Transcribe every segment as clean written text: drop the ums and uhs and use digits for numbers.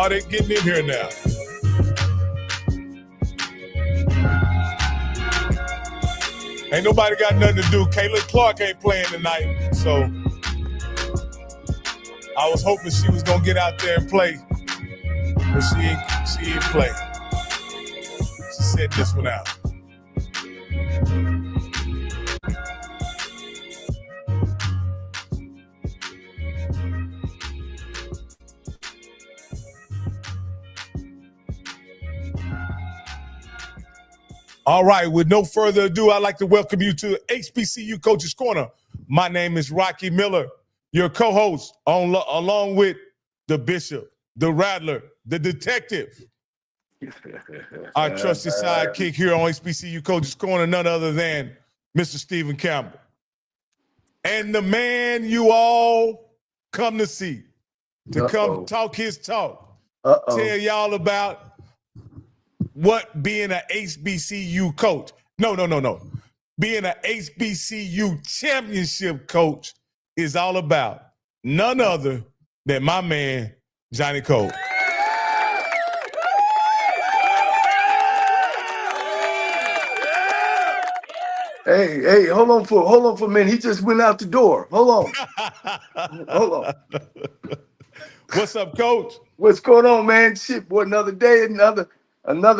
Oh, they getting in here now. Ain't nobody got nothing to do. Kayla Clark ain't playing tonight, so I was hoping she was gonna get out there and play, but she ain't play. She set this one out. All right, with no further ado, I'd like to welcome you to HBCU Coaches Corner. My name is Rocky Miller, your co-host, along with the Bishop, the Rattler, the Detective. Our trusted sidekick here on HBCU Coaches Corner, none other than Mr. Stephen Campbell. And the man you all come to see, to come talk his talk, tell y'all about what being an HBCU coach, being an HBCU championship coach is all about. None other than my man, Johnnie Cole. Hey, hold on for a minute. He just went out the door. Hold on. What's up, Coach? What's going on, man? Shit, boy, another day, another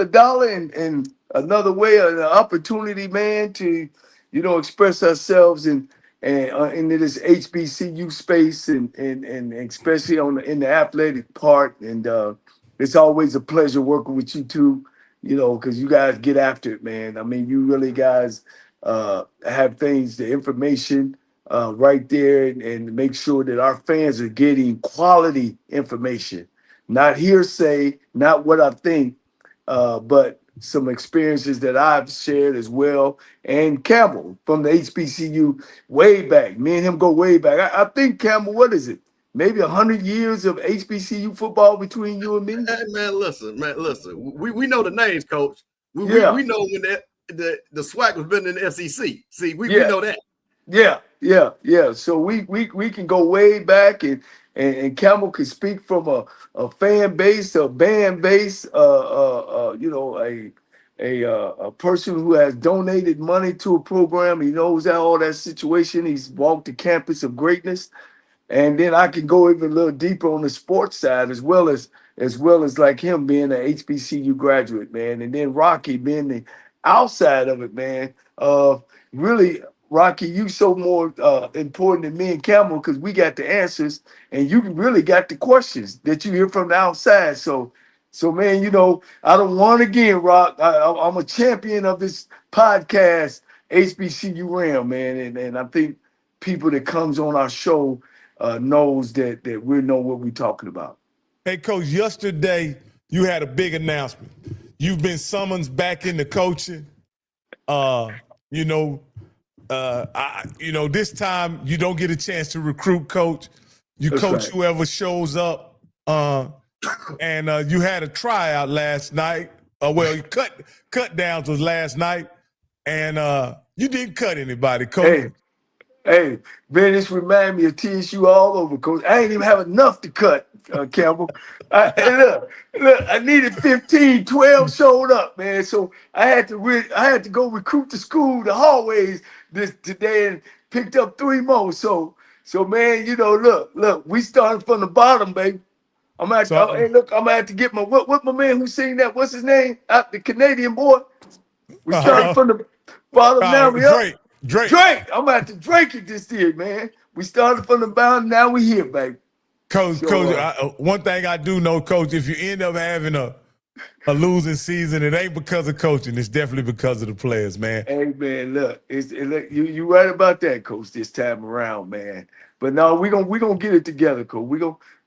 dollar and another way, an opportunity, man, to, express ourselves and into this HBCU space and especially in the athletic part. And it's always a pleasure working with you two, because you guys get after it, man. I mean, you really guys have the information right there and make sure that our fans are getting quality information, not hearsay, not what I think, but some experiences that I've shared as well. And Campbell from the HBCU way back. Me and him go way back. I think, Campbell, what is it? Maybe 100 years of HBCU football between you and me? Hey, man, listen. We know the names, Coach. We know when the SWAC was been in the SEC. See, we know that. Yeah. So we can go way back and Campbell can speak from a fan base, a band base, a person who has donated money to a program. He knows all that situation. He's walked the campus of greatness. And then I can go even a little deeper on the sports side as well as like him being an HBCU graduate, man. And then Rocky being the outside of it, man. Really, Rocky, you so more important than me and Campbell because we got the answers and you really got the questions that you hear from the outside. So man, I don't want again, Rock. I'm a champion of this podcast, HBCU Realm, man. And I think people that comes on our show knows that we know what we're talking about. Hey, Coach, yesterday you had a big announcement. You've been summoned back into coaching. This time you don't get a chance to recruit coach. You That's coach right. Whoever shows up. And you had a tryout last night. Cut downs was last night, and you didn't cut anybody, coach. Hey, man, this remind me of TSU all over, Coach. I ain't even have enough to cut, Campbell. Look, I needed 15, 12 showed up, man. So I had to go recruit the school, the hallways today, and picked up 3 more. So man, look, we started from the bottom, baby. I'm gonna have to get what my man who sing that? What's his name? The Canadian boy. We started from the bottom. Now we up. Drake. I'm gonna have to Drake it this year, man. We started from the bottom. Now we here, baby. Coach, one thing I do know, Coach, if you end up having a losing season, it ain't because of coaching. It's definitely because of the players, man. Hey, man, look, you right about that, Coach. This time around, man. But no, we gonna get it together, Coach.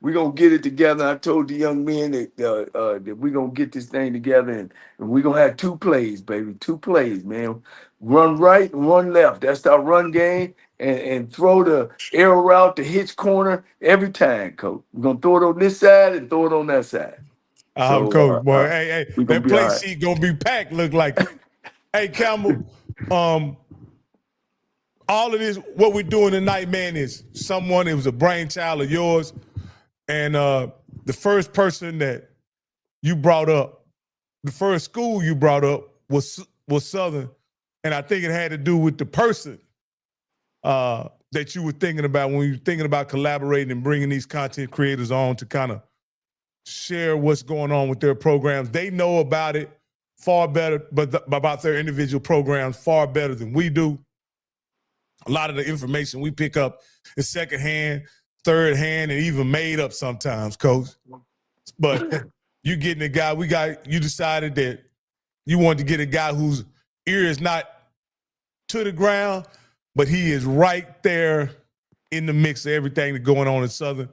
We gonna get it together. I told the young men that we gonna get this thing together, and we gonna have 2 plays, baby. 2 plays, man. Run right and run left. That's our run game. And throw the arrow route, the hitch corner every time, Coach. We're gonna throw it on this side and throw it on that side. Coach, boy, hey, that play sheet gonna be packed. Look like, hey, Campbell, all of this, what we're doing tonight, man, it was a brainchild of yours, and the first person that you brought up, the first school you brought up was Southern, and I think it had to do with the person that you were thinking about when you were thinking about collaborating and bringing these content creators on to kind of share what's going on with their programs. They know about it far better, but about their individual programs far better than we do. A lot of the information we pick up is secondhand, third hand, and even made up sometimes, Coach. But you getting a guy, you decided that you wanted to get a guy whose ear is not to the ground, but he is right there in the mix of everything that's going on in Southern.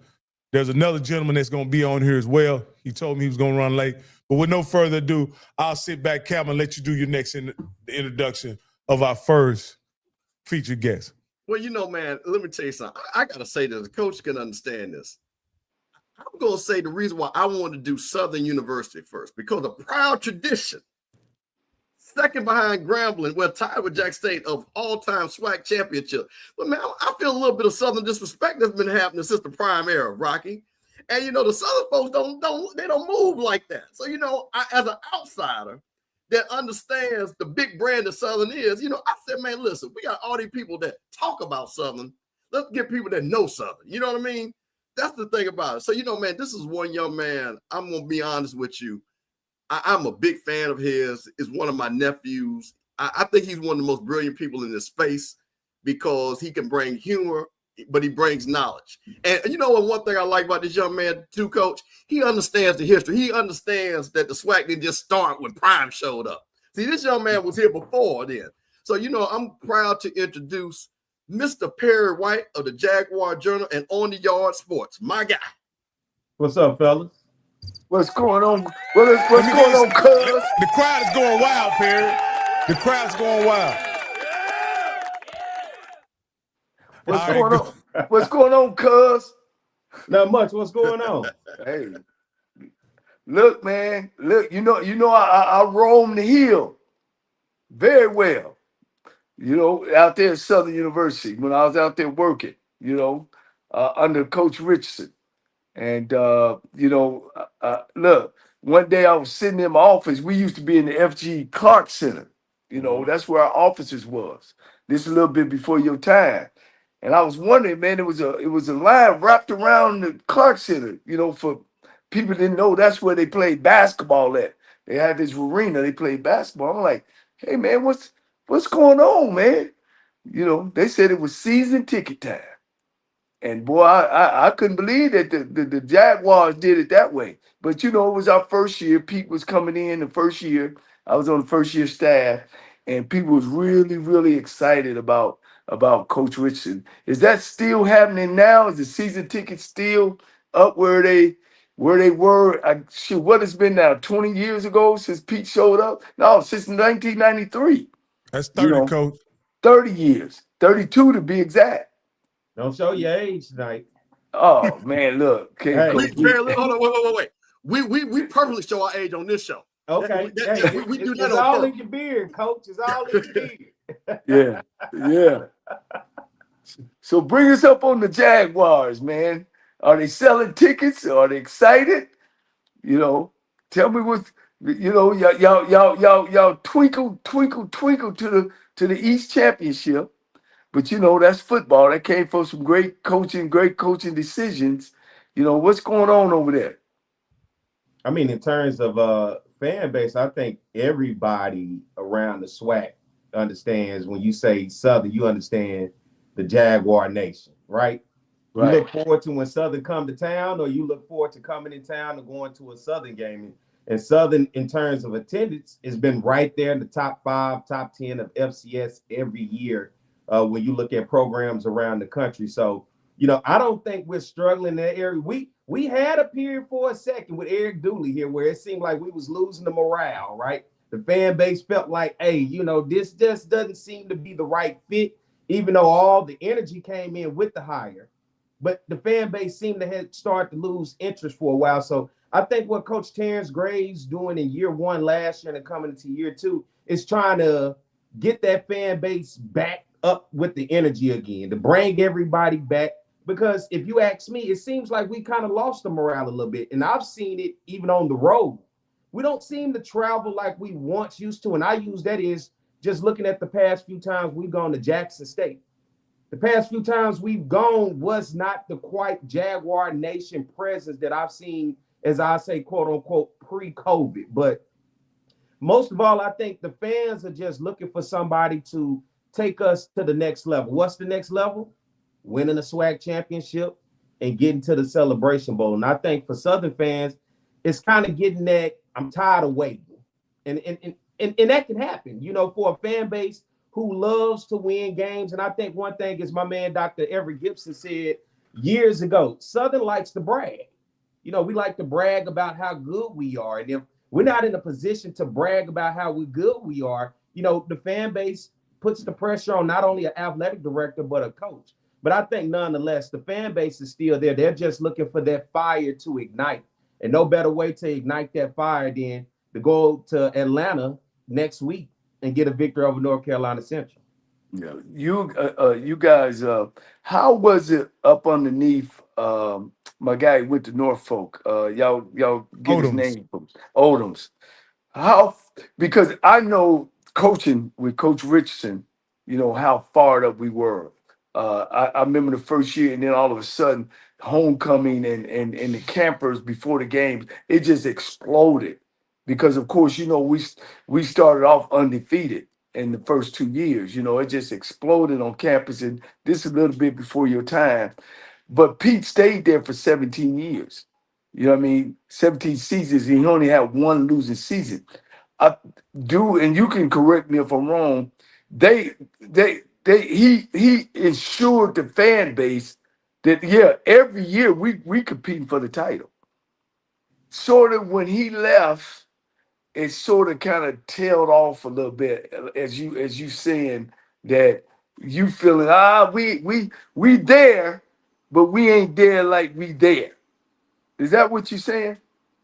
There's another gentleman that's going to be on here as well. He told me he was going to run late. But with no further ado, I'll sit back, Cam, and let you do your next introduction of our first featured guest. Well, man, let me tell you something. I got to say this. The coach can understand this. I'm going to say the reason why I wanted to do Southern University first, because a proud tradition, second behind Grambling, well, tied with Jack State of all-time SWAC championship. But, man, I feel a little bit of Southern disrespect that's been happening since the prime era, Rocky. And, the Southern folks don't move like that. So, as an outsider that understands the big brand that Southern is, I said, man, listen, we got all these people that talk about Southern. Let's get people that know Southern. You know what I mean? That's the thing about it. So, man, this is one young man. I'm going to be honest with you. I'm a big fan of his. Is one of my nephews. I think he's one of the most brilliant people in this space because he can bring humor, but he brings knowledge. And one thing I like about this young man too, Coach, he understands the history. He understands that the SWAC didn't just start when Prime showed up. See, this young man was here before then. So, I'm proud to introduce Mr. Perry White of the Jaguar Journal and On the Yard Sports. My guy. What's up, fellas? What's going on? What's going on, cuz? The crowd is going wild, Perry. The crowd's going wild. What's going on? What's going on, cuz? Not much. What's going on? Hey, look, man. Look, I roam the hill very well. Out there at Southern University when I was out there working. Under Coach Richardson. And, look, one day I was sitting in my office. We used to be in the F.G. Clark Center. That's where our offices was. This is a little bit before your time. And I was wondering, man, it was a line wrapped around the Clark Center, for people didn't know that's where they played basketball at. They had this arena, they played basketball. I'm like, hey, man, what's going on, man? They said it was season ticket time. And boy, I couldn't believe that the Jaguars did it that way. But it was our first year. Pete was coming in the first year. I was on the first year staff, and people was really, really excited about Coach Richardson. Is that still happening now? Is the season ticket still up where they were? What has been now 20 years ago since Pete showed up? No, since 1993. That's 30, Coach. 30 years, 32 to be exact. Don't show your age tonight. Oh man, look. Hey. Hold on, wait. We purposely show our age on this show. Okay. We do that it's on all purpose. in your beard, Coach. It's all in your beard. Yeah. So bring us up on the Jaguars, man. Are they selling tickets? Are they excited? Tell me what. Y'all twinkle to the East Championship. But that's football. That came from some great coaching decisions. What's going on over there? I mean, in terms of fan base, I think everybody around the SWAC understands when you say Southern, you understand the Jaguar Nation, right? You look forward to when Southern come to town, or you look forward to coming in town and going to a Southern game. And Southern, in terms of attendance, has been right there in the top 5, top 10 of FCS every year. When you look at programs around the country. So, I don't think we're struggling in that area. We had a period for a second with Eric Dooley here where it seemed like we was losing the morale, right? The fan base felt like, hey, this just doesn't seem to be the right fit, even though all the energy came in with the hire. But the fan base seemed to have started to lose interest for a while. So I think what Coach Terrence Gray's doing in year 1 last year and coming into year 2 is trying to get that fan base back up with the energy again, to bring everybody back. Because if you ask me, it seems like we kind of lost the morale a little bit. And I've seen it even on the road. we don't seem to travel like we once used to. And I use that is just looking at the past few times we've gone to Jackson State. The past few times we've gone was not the quite Jaguar Nation presence that I've seen, as I say, quote unquote, pre-COVID. But most of all, I think the fans are just looking for somebody to take us to the next level. What's the next level? Winning a SWAC championship and getting to the Celebration Bowl. And I think for Southern fans, it's kind of getting that I'm tired of waiting. And that can happen, you know, for a fan base who loves to win games. And I think one thing is my man, Dr. Everett Gibson, said years ago, Southern likes to brag. You know, we like to brag about how good we are. And if we're not in a position to brag about how good we are, you know, the fan base puts the pressure on not only an athletic director, but a coach. But I think nonetheless, the fan base is still there. They're just looking for that fire to ignite. And no better way to ignite that fire than to go to Atlanta next week and get a victory over North Carolina Central. Yeah, you guys, how was it up underneath? My guy went to Norfolk. Y'all get his Odoms. name from Odoms. How? Because I know coaching with Coach Richardson, you know how fired up we were. I remember the first year, and then all of a sudden, homecoming and the campers before the games, it just exploded. Because of course, you know, we started off undefeated in the first 2 years. You know, it just exploded on campus, and this is a little bit before your time. But Pete stayed there for 17 years. You know what I mean? 17 seasons, and he only had one losing season. I do, and you can correct me if I'm wrong. He ensured the fan base that every year we competing for the title. Sort of when he left, it sort of kind of tailed off a little bit, as you saying that you feeling we there, but we ain't there like we there. Is that what you saying?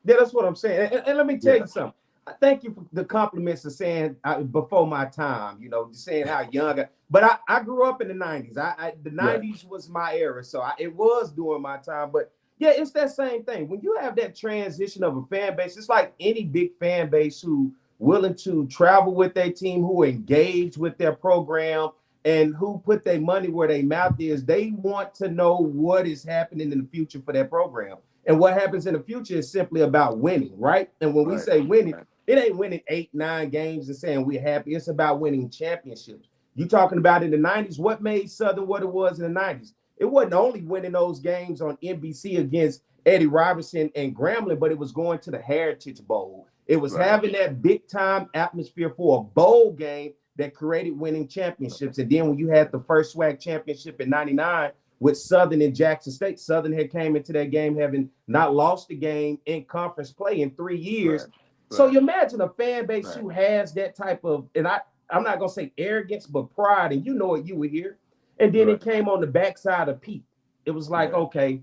Yeah, that's what I'm saying. And let me tell Yeah. you something. I thank you for the compliments of saying before my time, you know, saying how young. But I grew up in the 90s. The 90s was my era. So it was during my time. But yeah, it's that same thing. When you have that transition of a fan base, it's like any big fan base who willing to travel with their team, who engage with their program, and who put their money where their mouth is. They want to know what is happening in the future for their program. And what happens in the future is simply about winning, right? And when we say winning, it ain't winning 8, 9 games and saying we're happy. It's about winning championships. You talking about in the 90s, what made Southern what it was in the 90s? It wasn't only winning those games on NBC against Eddie Robertson and Grambling, but it was going to the Heritage Bowl. It was having that big time atmosphere for a bowl game that created winning championships. And then when you had the first SWAC championship in 99 with Southern and Jackson State, Southern had came into that game having not lost a game in conference play in 3 years. So you imagine a fan base who has that type of, and I'm not going to say arrogance, but pride, and you know it, you were here. And then it came on the backside of Pete. It was like, okay,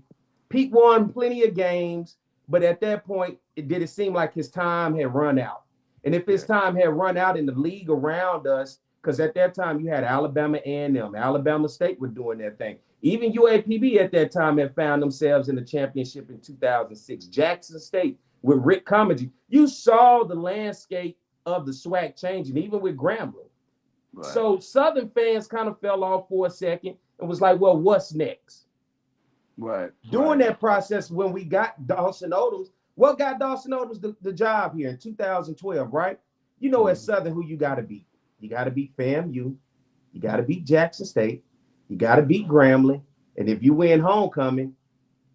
Pete won plenty of games, but at that point, it seem like his time had run out. And if his time had run out in the league around us, because at that time you had Alabama A&M, Alabama State were doing their thing. Even UAPB at that time had found themselves in the championship in 2006. Jackson State with Rick Comedy. You saw the landscape of the SWAC changing, even with Grambling. So Southern fans kind of fell off for a second and was like, well, what's next? During that process, when we got Dawson Odoms, what got Dawson Odoms the job here in 2012, right? You know, at Southern, who you got to beat. You got to beat FAMU. You got to beat Jackson State. You got to beat Grambling. And if you win homecoming,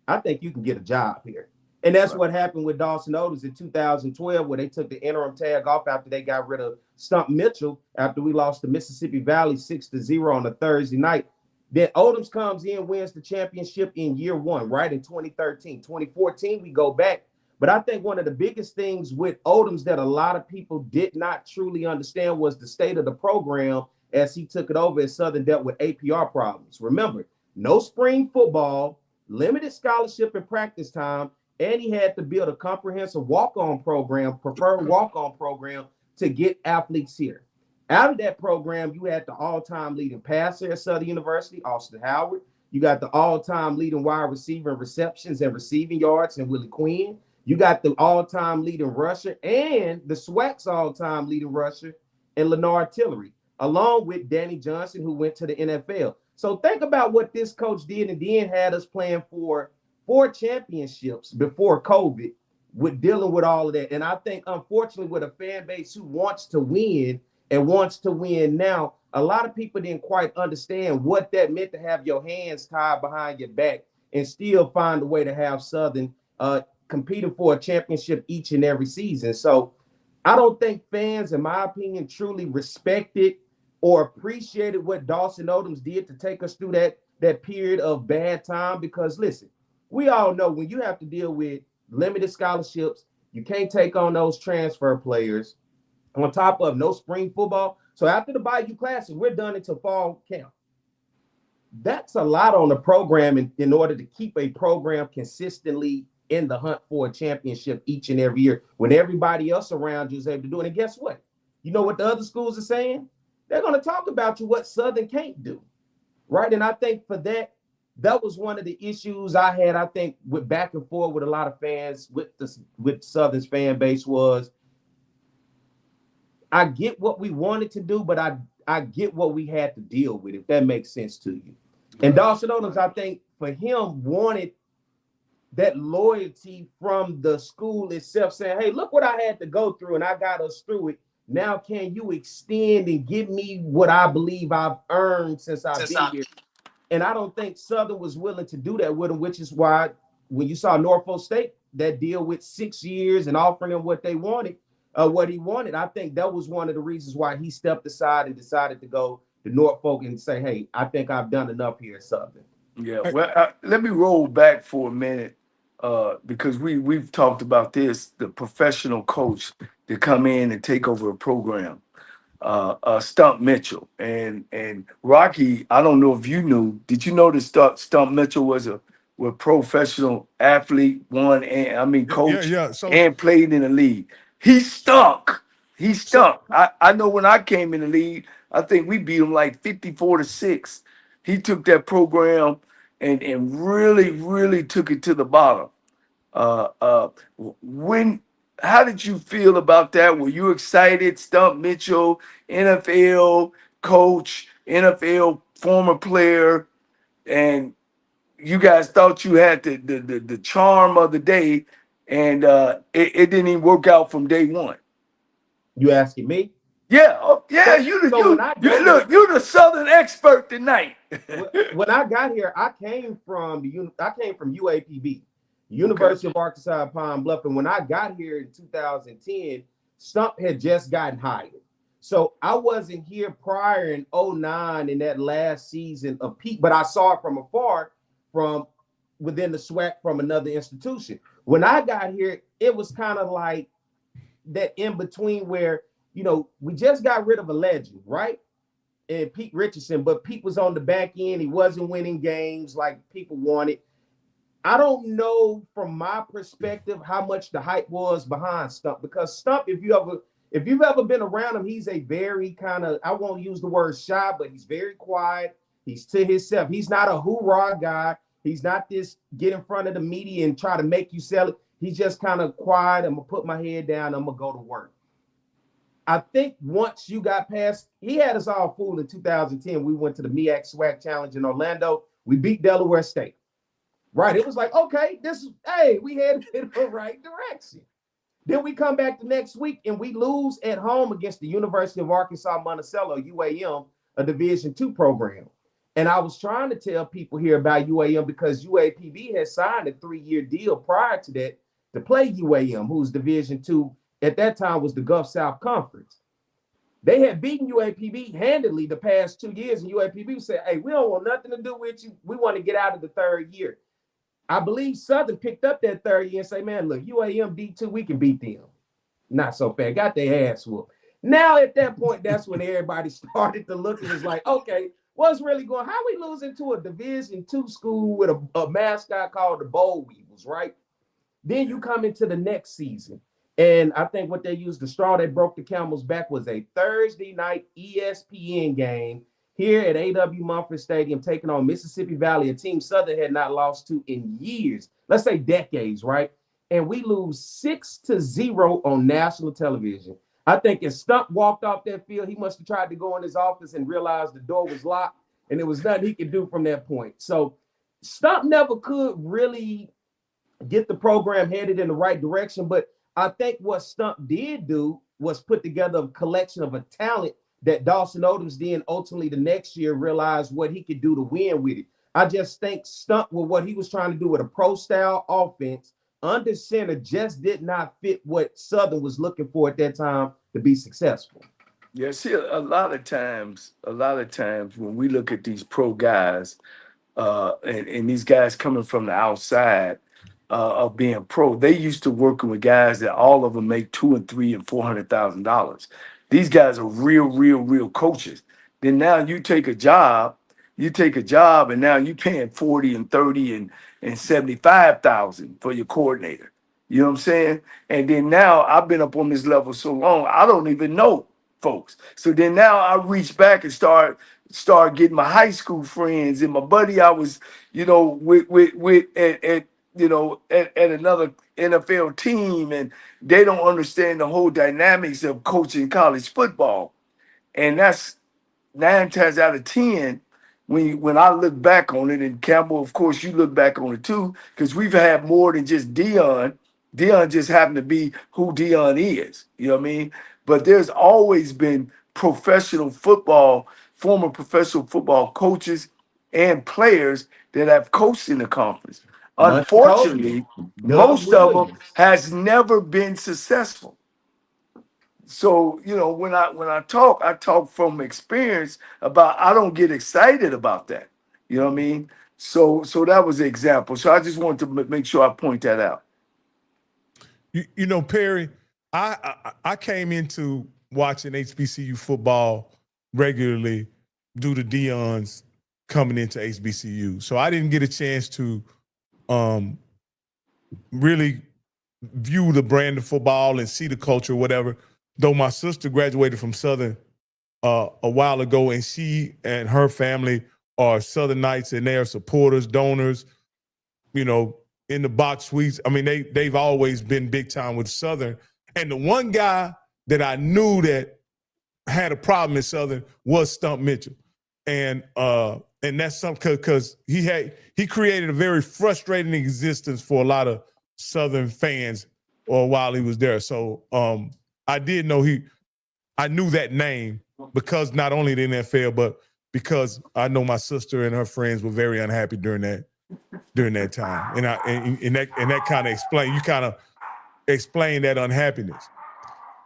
I think you can get a job here. And that's what happened with Dawson Odoms in 2012, where they took the interim tag off after they got rid of Stump Mitchell after we lost to Mississippi Valley 6-0 on a Thursday night. Then Odoms comes in, wins the championship in year one, right? In 2013. 2014, we go back. But I think one of the biggest things with Odoms that a lot of people did not truly understand was the state of the program as he took it over as Southern dealt with APR problems. Remember, no spring football, limited scholarship and practice time, and he had to build a comprehensive walk-on program, preferred walk-on program, to get athletes here. Out of that program, you had the all-time leading passer at Southern University, Austin Howard. You got the all-time leading wide receiver in receptions and receiving yards in Willie Quinn. You got the all-time leading rusher and the SWAC's all-time leading rusher and Leonard Tillery, along with Danny Johnson, who went to the NFL. So think about what this coach did, and then had us playing for 4 championships before COVID, with dealing with all of that. And I think, unfortunately, with a fan base who wants to win and wants to win now, a lot of people didn't quite understand what that meant, to have your hands tied behind your back and still find a way to have Southern competing for a championship each and every season. So I don't think fans, in my opinion, truly respected or appreciated what Dawson Odoms did to take us through that period of bad time. Because listen, we all know when you have to deal with limited scholarships, you can't take on those transfer players, on top of no spring football. So after the Bayou Classic, we're done until fall camp. That's a lot on the program in order to keep a program consistently in the hunt for a championship each and every year, when everybody else around you is able to do it. And guess what? You know what the other schools are saying? They're going to talk about you what Southern can't do, right? And I think for that was one of the issues I had, I think, with back and forth with a lot of fans, with Southern's fan base, was I get what we wanted to do, but I get what we had to deal with, if that makes sense to you. And Dawson Odoms, I think, for him, wanted that loyalty from the school itself, saying, hey, look what I had to go through, and I got us through it. Now, can you extend and give me what I believe I've earned since I've been here? And I don't think Southern was willing to do that with him, which is why when you saw Norfolk State, that deal with 6 years and offering him what he wanted, I think that was one of the reasons why he stepped aside and decided to go to Norfolk and say, hey, I think I've done enough here at Southern. Yeah, well, let me roll back for a minute, because we've talked about this, the professional coach to come in and take over a program, Stump Mitchell. And Rocky, I don't know if you knew, did you know that Stump Mitchell was a professional athlete, coach, and played in the league? He stunk. I know when I came in the league, I think we beat him like 54-6. He took that program and really, really took it to the bottom. How did you feel about that? Were you excited? Stump Mitchell, NFL coach, NFL former player, and you guys thought you had the charm of the day, and it didn't even work out from day one. You asking me? Yeah, you're the Southern expert tonight. When I got here, I came from UAPB, University of Arkansas Pine Bluff, and when I got here in 2010, Stump had just gotten hired. So I wasn't here prior in 2009 in that last season of peak, but I saw it from afar, from within the SWAC, from another institution. When I got here, it was kind of like that in between where, we just got rid of a legend, right? And Pete Richardson, but Pete was on the back end. He wasn't winning games like people wanted. I don't know from my perspective how much the hype was behind Stump, because Stump, if you've ever been around him, he's a very kind of, I won't use the word shy, but he's very quiet. He's to himself. He's not a hoorah guy. He's not this get in front of the media and try to make you sell it. He's just kind of quiet. I'm going to put my head down. I'm going to go to work. I think once you got past, he had us all fooled in 2010. We went to the MEAC SWAC Challenge in Orlando. We beat Delaware State. Right. It was like, okay, we headed in the right direction. Then we come back the next week and we lose at home against the University of Arkansas Monticello, UAM, a Division II program. And I was trying to tell people here about UAM because UAPB had signed a 3-year deal prior to that to play UAM, who's Division II. At that time was the Gulf South Conference. They had beaten UAPB handedly the past 2 years, and UAPB said, hey, we don't want nothing to do with you. We want to get out of the third year. I believe Southern picked up that third year and say, man, look, UAM D2, we can beat them. Not so fast. Got their ass whooped. Now, at that point, that's when everybody started to look and was like, okay, what's really going on? How we losing to a Division II school with a mascot called the Boll Weevils, right? Then you come into the next season. And I think what they used, the straw that broke the camel's back, was a Thursday night ESPN game here at A.W. Mumford Stadium, taking on Mississippi Valley, a team Southern had not lost to in years, let's say decades, right? and we lose 6-0 on national television. I think if Stump walked off that field, he must have tried to go in his office and realized the door was locked, and there was nothing he could do from that point. So Stump never could really get the program headed in the right direction. But I think what Stump did do was put together a collection of a talent that Dawson Odoms then ultimately the next year realized what he could do to win with it. I just think Stump with what he was trying to do with a pro-style offense under center just did not fit what Southern was looking for at that time to be successful. Yeah, see, a lot of times when we look at these pro guys, and these guys coming from the outside of being pro, they used to working with guys that all of them make $200,000 and $300,000 and $400,000. These guys are real coaches. Then now you take a job, and now you paying 40 and 30 and 75,000 for your coordinator. You know what I'm saying? And then now I've been up on this level so long, I don't even know folks. So then now I reach back and start getting my high school friends and my buddy I was, with at another NFL team, and they don't understand the whole dynamics of coaching college football. And that's 9 times out of 10 when I look back on it, and Campbell, of course, you look back on it too, because we've had more than just Dion. Dion just happened to be who Dion is. You know what I mean? But there's always been former professional football coaches and players that have coached in the conference. Unfortunately, most of them has never been successful. So, when I talk from experience about, I don't get excited about that. You know what I mean? So that was the example. So I just wanted to make sure I point that out. Perry, I came into watching HBCU football regularly due to Dion's coming into HBCU. So I didn't get a chance to really view the brand of football and see the culture, whatever. Though my sister graduated from Southern a while ago, and she and her family are Southern Knights, and they are supporters, donors, in the box suites. I mean, they've always been big time with Southern. And the one guy that I knew that had a problem in Southern was Stump Mitchell. And that's something because he created a very frustrating existence for a lot of Southern fans while he was there. So I did know I knew that name because not only the NFL, but because I know my sister and her friends were very unhappy during that time. And that kind of explain that unhappiness.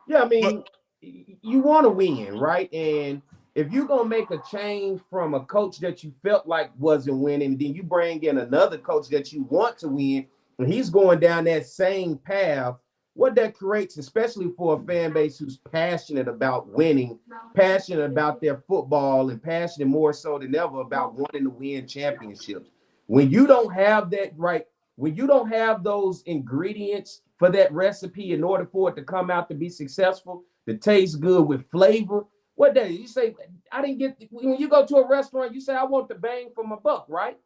Yeah, I mean, you want to win, right? And if you're going to make a change from a coach that you felt like wasn't winning, then you bring in another coach that you want to win, and he's going down that same path, what that creates, especially for a fan base who's passionate about winning, passionate about their football, and passionate more so than ever about wanting to win championships. When you don't have that right, when you don't have those ingredients for that recipe in order for it to come out to be successful, to taste good with flavor, what day you say, I didn't get, when you go to a restaurant, you say, I want the bang for my buck, right?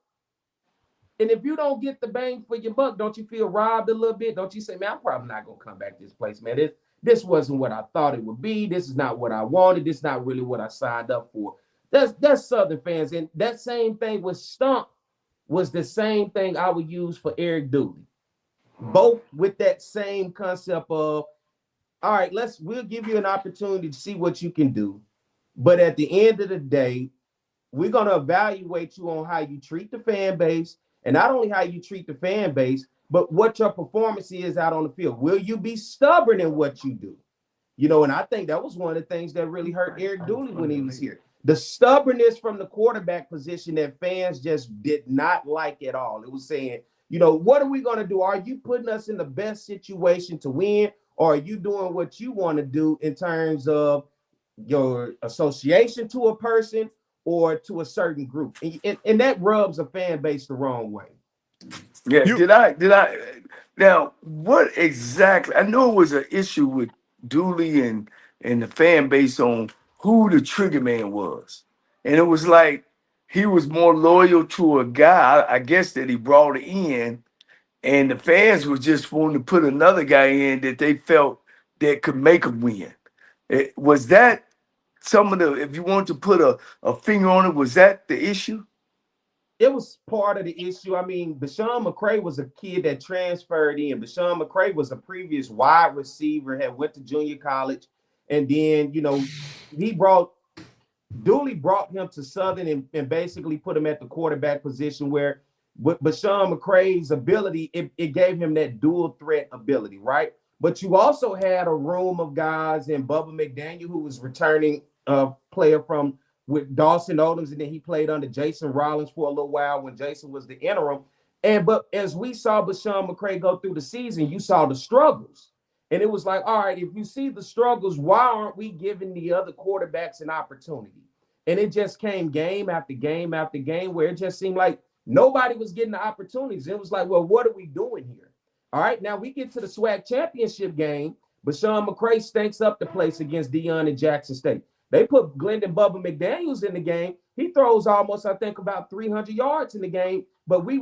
And if you don't get the bang for your buck, don't you feel robbed a little bit? Don't you say, man, I'm probably not going to come back to this place, man. This wasn't what I thought it would be. This is not what I wanted. This is not really what I signed up for. That's Southern fans. And that same thing with Stump was the same thing I would use for Eric Dooley. Both with that same concept of, all right, we'll give you an opportunity to see what you can do. But at the end of the day, we're going to evaluate you on how you treat the fan base, and not only how you treat the fan base, but what your performance is out on the field. Will you be stubborn in what you do? And I think that was one of the things that really hurt Eric Dooley when he was here. The stubbornness from the quarterback position that fans just did not like at all. It was saying, what are we going to do? Are you putting us in the best situation to win? Or are you doing what you want to do in terms of your association to a person or to a certain group? And that rubs a fan base the wrong way. Yeah, did I now what exactly? I know it was an issue with Dooley and the fan base on who the trigger man was. And it was like he was more loyal to a guy, I guess, that he brought in. and the fans were just wanting to put another guy in that they felt that could make them win. Was that some of the? If you want to put a finger on it, was that the issue? It was part of the issue. I mean, Bashawn McCray was a kid that transferred in. Bashawn McCray was a previous wide receiver, had went to junior college, and then he brought Dooley brought him to Southern and basically put him at the quarterback position where with Bashawn McCray's ability, it gave him that dual threat ability, right? But you also had a room of guys in Bubba McDaniel, who was returning player from with Dawson Odoms, and then he played under Jason Rollins for a little while when Jason was the interim. But as we saw Bashawn McCray go through the season, you saw the struggles. And it was like, all right, if you see the struggles, why aren't we giving the other quarterbacks an opportunity? And it just came game after game after game where it just seemed like nobody was getting the opportunities. It was like, well, what are we doing here? All right, now we get to the SWAC championship game. Bashawn McCray stinks up the place against Dion and Jackson State. They put Glendon Bubba McDaniels in the game. He throws almost, I think, about 300 yards in the game. But we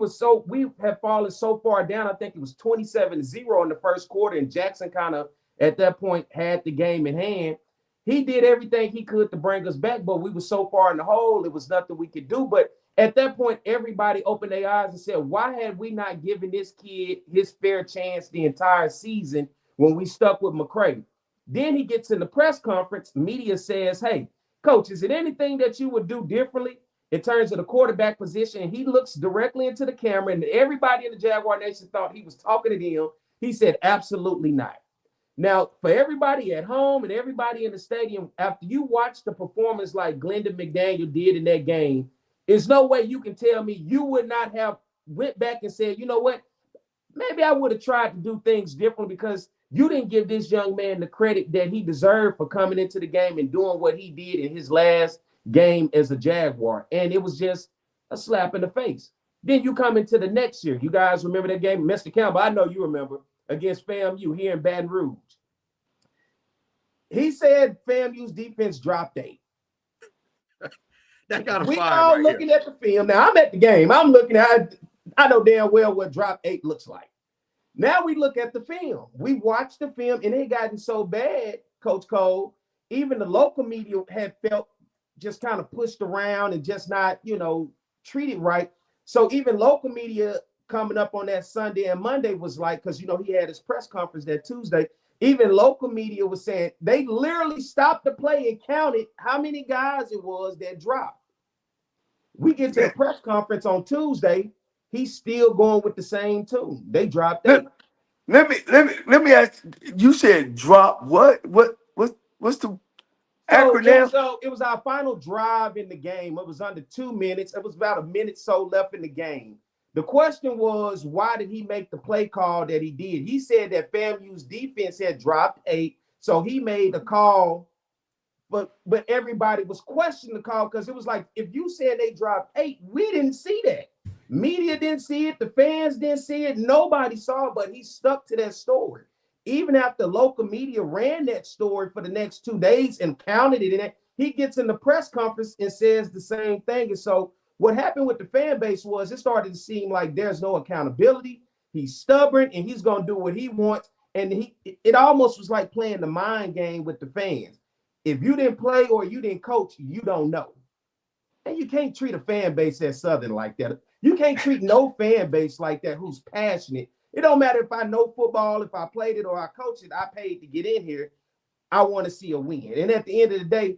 have fallen so far down. I think it was 27-0 in the first quarter, and Jackson kind of at that point had the game in hand. He did everything he could to bring us back, but we were so far in the hole, it was nothing we could do. But at that point, everybody opened their eyes and said, why had we not given this kid his fair chance the entire season when we stuck with McCray? Then he gets in the press conference. Media says, hey, coach, is it anything that you would do differently in terms of the quarterback position? And he looks directly into the camera, and everybody in the Jaguar Nation thought he was talking to them. He said, absolutely not. Now, for everybody at home and everybody in the stadium, after you watch the performance like Glendon McDaniel did in that game, there's no way you can tell me you would not have went back and said, you know what, maybe I would have tried to do things differently, because you didn't give this young man the credit that he deserved for coming into the game and doing what he did in his last game as a Jaguar. And it was just a slap in the face. Then you come into the next year. You guys remember that game, Mr. Campbell? I know you remember, against FAMU here in Baton Rouge. He said FAMU's defense dropped 8. That got a We fire all right looking here. at the film. Now, I'm at the game. I'm looking at I know damn well what drop 8 looks like. Now we look at the film. We watched the film, and it gotten so bad, Coach Cole, even the local media had felt just kind of pushed around and just not, treated right. So even local media coming up on that Sunday and Monday was like, because, he had his press conference that Tuesday, even local media was saying they literally stopped the play and counted how many guys it was that dropped. We get to the press conference on Tuesday, he's still going with the same tune. They dropped 8. Let me ask. You said drop what? What's the acronym? So it was our final drive in the game. It was under 2 minutes. It was about a minute so left in the game. The question was, why did he make the play call that he did? He said that FAMU's defense had dropped 8, so he made a call. But everybody was questioning the call, because it was like, if you said they dropped 8, we didn't see that. Media didn't see it. The fans didn't see it. Nobody saw it, but he stuck to that story. Even after local media ran that story for the next 2 days and counted it in it, he gets in the press conference and says the same thing. And so what happened with the fan base was it started to seem like there's no accountability. He's stubborn and he's going to do what he wants. And it almost was like playing the mind game with the fans. If you didn't play or you didn't coach, you don't know. And you can't treat a fan base at Southern like that. You can't treat no fan base like that who's passionate. It don't matter if I know football, if I played it or I coached it, I paid to get in here. I want to see a win. And at the end of the day,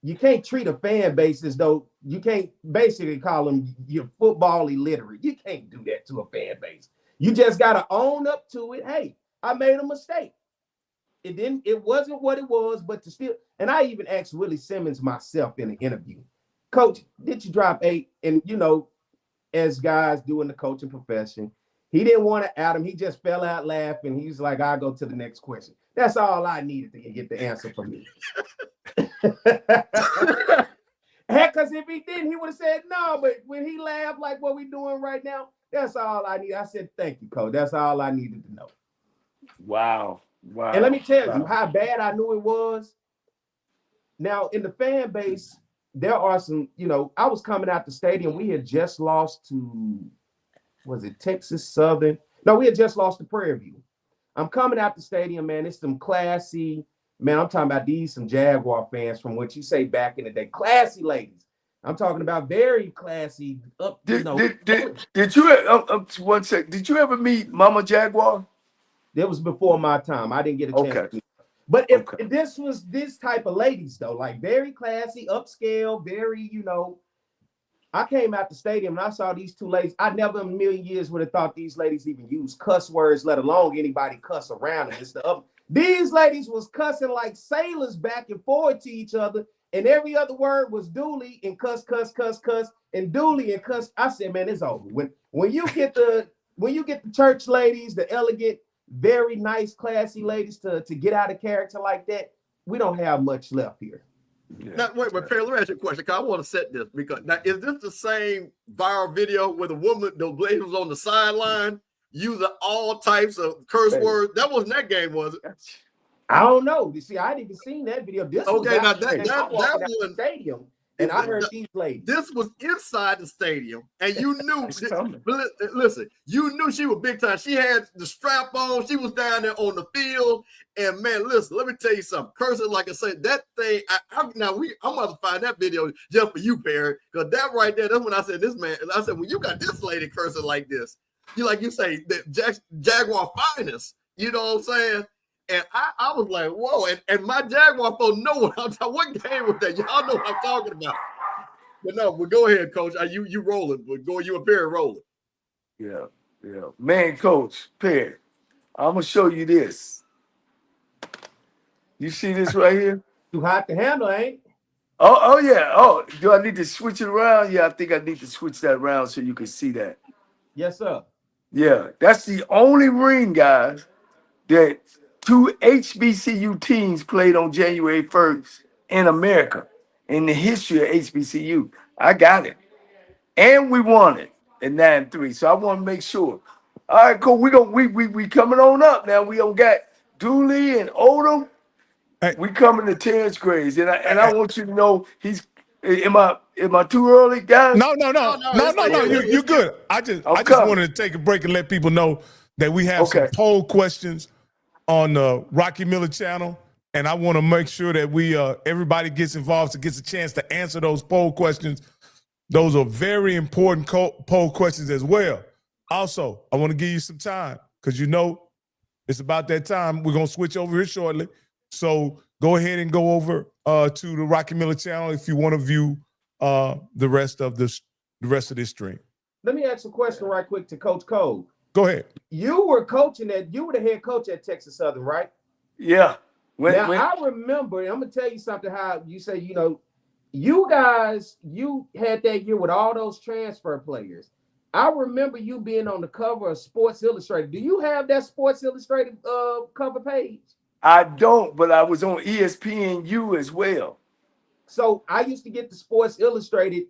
you can't treat a fan base as though you can't basically call them you're football illiterate. You can't do that to a fan base. You just got to own up to it. Hey, I made a mistake. It wasn't what it was, but to still, and I even asked Willie Simmons myself in an interview, Coach, did you drop 8? And as guys do in the coaching profession, he didn't want to add him. He just fell out laughing. He's like, I'll go to the next question. That's all I needed to get the answer from me. Heck, because if he didn't, he would have said no. But when he laughed like what we're doing right now, that's all I need. I said, thank you, Coach. That's all I needed to know. Wow. And let me tell you how bad I knew it was. Now, in the fan base, there are some, I was coming out the stadium. We had just lost to, was it Texas Southern? No, we had just lost to Prairie View. I'm coming out the stadium, man. It's some classy, man. I'm talking about some Jaguar fans from what you say back in the day. Classy ladies. I'm talking about very classy. Did you one sec? Did you ever meet Mama Jaguar? That was before my time. I didn't get a chance to meet. But if this was this type of ladies, though, like very classy, upscale, very, I came out the stadium and I saw these two ladies. I never in a million years would have thought these ladies even use cuss words, let alone anybody cuss around them. These ladies was cussing like sailors back and forth to each other, and every other word was Dooley and cuss, and Dooley and cuss. I said, man, it's over. When you get the church ladies, the elegant, very nice, classy ladies to get out of character like that, we don't have much left here. Yeah. Now, wait, Perry, let me ask you a question, because I want to set this, because now is this the same viral video where the lady was on the sideline using all types of curse words? That wasn't that game, was it? I don't know. You see, I hadn't even seen that video. This okay, was that was the stadium. And I heard these ladies. This was inside the stadium, and you knew. Listen, you knew she was big time. She had the strap on. She was down there on the field, and man, listen. Let me tell you something. Cursing, like I said, that thing. I'm about to find that video just for you, Perry, because that right there. That's when I said this man. I said, when you got this lady cursing like this, you say that Jaguar finest. You know what I'm saying? And I was like, whoa. And my Jaguar folks know what I'm talking. What game was that? Y'all know what I'm talking about. But go ahead, Coach. You rolling. But you and Perry rolling. Yeah. Man, Coach, Perry, I'm going to show you this. You see this right here? Too hot to handle, ain't it? Oh, yeah. Oh, do I need to switch it around? Yeah, I think I need to switch that around so you can see that. Yes, sir. Yeah, that's the only ring, guys, that 2 HBCU teams played on January 1st in America in the history of HBCU. I got it. And we won it at 9-3. So I want to make sure. All right, cool. We coming on up now. We don't got Dooley and Odom. Hey. We coming to Terrence Graves. And I want you to know am I too early, guys? No. You're good. I just wanted to take a break and let people know that we have some poll questions on the Rocky Miller channel, and I want to make sure that everybody gets involved to gets a chance to answer those poll questions. Those are very important poll questions as well. Also, I want to give you some time because it's about that time. We're gonna switch over here shortly, so go ahead and go over to the Rocky Miller channel if you want to view the rest of this stream. Let me ask a question right quick to Coach Cole. Go ahead. You were the head coach at Texas Southern, right? Yeah. I remember, I'm going to tell you something, how you say, you guys, you had that year with all those transfer players. I remember you being on the cover of Sports Illustrated. Do you have that Sports Illustrated cover page? I don't, but I was on ESPNU as well. So I used to get the Sports Illustrated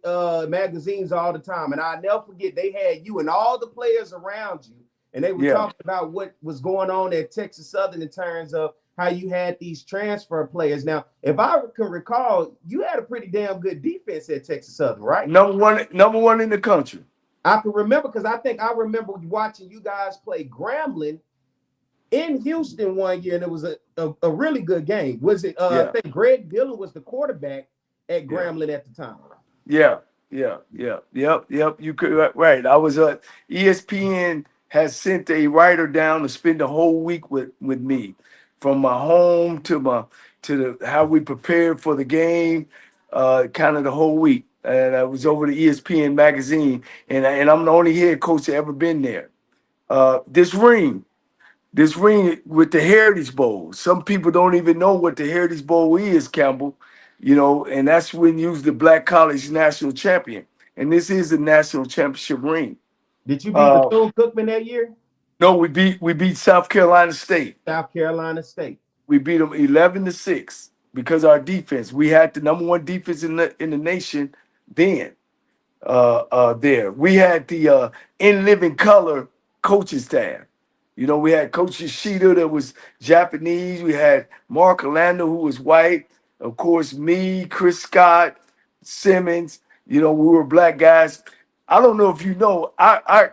magazines all the time, and I'll never forget they had you and all the players around you, and they were talking about what was going on at Texas Southern in terms of how you had these transfer players. Now, if I can recall, you had a pretty damn good defense at Texas Southern, right? Number one in the country. I can remember because I remember watching you guys play Grambling in Houston one year, and it was a really good game. Was it? I think Greg Dillon was the quarterback at Grambling at the time. Yep. You could right. I was ESPN has sent a writer down to spend the whole week with me, from my home to how we prepared for the game, kind of the whole week. And I was over the ESPN magazine, and I'm the only head coach that ever been there. This ring with the Heritage Bowl. Some people don't even know what the Heritage Bowl is, Campbell. And that's when you use the Black College National Champion. And this is the National Championship ring. Did you beat Bethune-Cookman that year? No, we beat South Carolina State. We beat them 11-6 because our defense. We had the number one defense in the nation then. There. We had the in living color coaching staff. We had Coach Yoshida that was Japanese. We had Mark Orlando, who was white. Of course, me, Chris Scott, Simmons. We were black guys. I don't know if you know,